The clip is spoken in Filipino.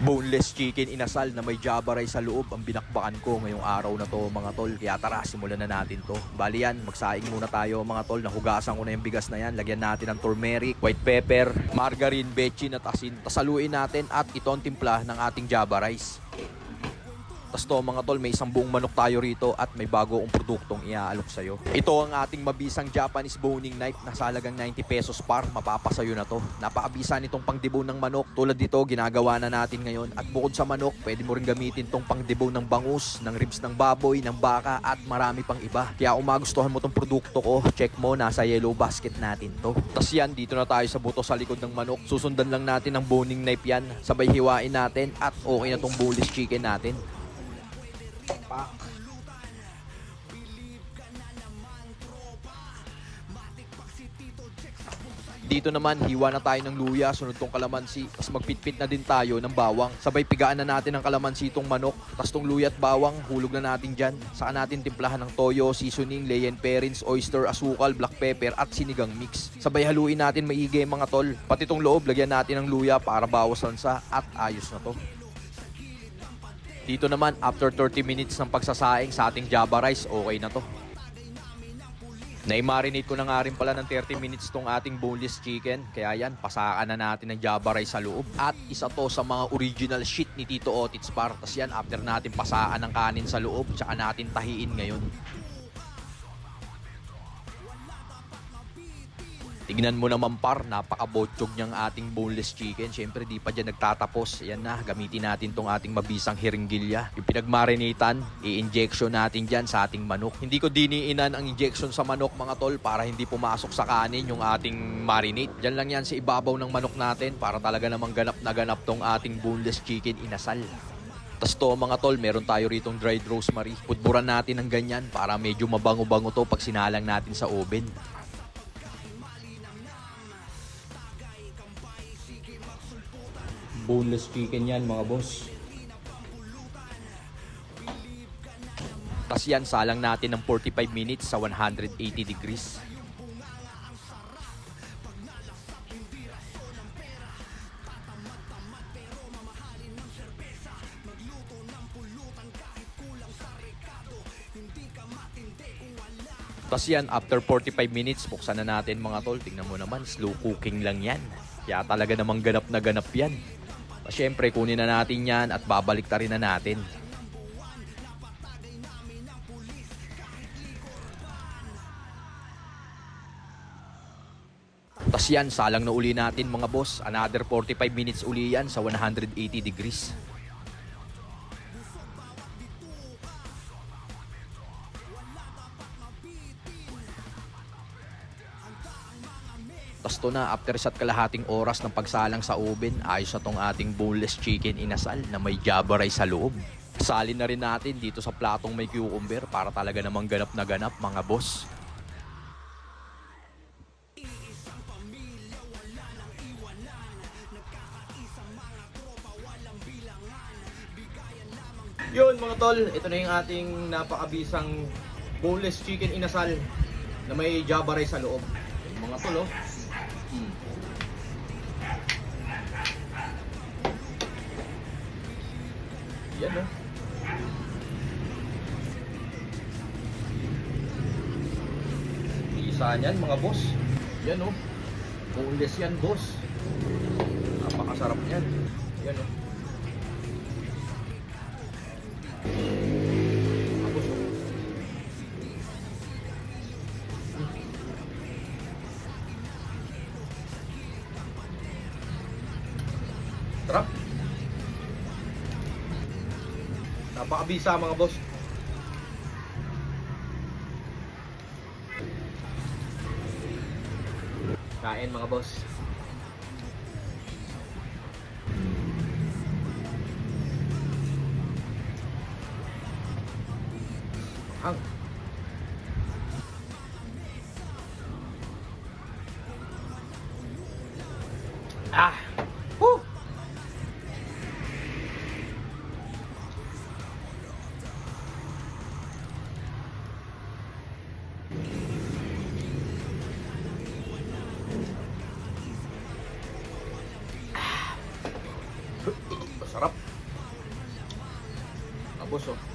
Boneless chicken inasal na may java rice sa loob ang binakbakan ko ngayong araw na to mga tol. Kaya tara, simulan na natin to. Bali yan, magsaing muna tayo mga tol. Nahugasan ko na yung bigas na yan. Lagyan natin ng turmeric, white pepper, margarine, bechin at asin. Tasaluin natin at ito ang timpla ng ating java rice. Tas to mga tol, may isang buong manok tayo rito at may bago akong produktong iaalok sa'yo. Ito ang ating mabisang Japanese boning knife na sa halagang 90 pesos par. Mapapasayo na to. Napakabisa nitong pangdibo ng manok. Tulad dito, ginagawa na natin ngayon. At bukod sa manok, pwede mo rin gamitin tong pangdibo ng bangus, ng ribs ng baboy, ng baka at marami pang iba. Kaya kung magustuhan mo tong produkto ko, check mo, nasa yellow basket natin to. Tas yan, dito na tayo sa buto sa likod ng manok. Susundan lang natin ang boning knife yan. Sabay hiwain natin at okay na tong boneless chicken natin. Dito naman, hiwa na tayo ng luya, sunod tong kalamansi, tapos magpitpit na din tayo ng bawang. Sabay pigaan na natin ang kalamansi tong manok, tapos tong luya at bawang, hulog na natin dyan. Saka natin timplahan ng toyo, seasoning, cayenne perins, oyster, asukal, black pepper at sinigang mix. Sabay haluin natin maigi mga tol. Pati tong loob, lagyan natin ng luya para bawas lansa at ayos na to. Dito naman, after 30 minutes ng pagsasaing sa ating java rice, okay na to. Na-marinate ko na nga rin pala ng 30 minutes tong ating boneless chicken. Kaya yan, pasaan na natin ng java rice sa loob. At isa to sa mga original shit ni Tito Otits par. Tas yan, after natin pasaan ng kanin sa loob, tsaka natin tahiin ngayon. Tignan mo naman par, napakabotsyog niyang ating boneless chicken. Siyempre di pa dyan nagtatapos. Yan na, gamitin natin tong ating mabisang hiringgilya. Yung pinagmarinitan, i-injection natin dyan sa ating manok. Hindi ko diniinan ang injection sa manok mga tol para hindi pumasok sa kanin yung ating marinate. Dyan lang yan sa ibabaw ng manok natin para talaga namang ganap na ganap tong ating boneless chicken inasal. Tas to mga tol, meron tayo ritong dried rosemary. Pudburan natin ng ganyan para medyo mabango-bango to pag sinalang natin sa oven. Boneless chicken yan mga boss. Tas yan, salang natin ng 45 minutes sa 180 degrees. Tas yan, after 45 minutes, buksan na natin mga tol. Tingnan mo naman, slow cooking lang yan. Kaya talaga namang ganap na ganap yan. Siyempre, kunin na natin yan at babalik ta rin na natin. Tas yan, salang na uli natin mga boss. Another 45 minutes uli yan sa 180 degrees. Tas to na, after isa't kalahating oras ng pagsalang sa oven, ayos na tong ating boneless chicken inasal na may java rice sa loob. Salin na rin natin dito sa platong may cucumber para talaga namang ganap na ganap mga boss. Yun mga tol, ito na yung ating napakabisang boneless chicken inasal na may java rice sa loob. Yung mga tol, oh. Yan, oh. Isa yan mga boss. Yan, oh. Boneless yan boss. Napakasarap yan. Yan, oh. Tapos, oh. Sarap. Napakabisa mga boss. Kain mga boss. Ang ah. Woo. Sarap. Sarap. Tapos oh.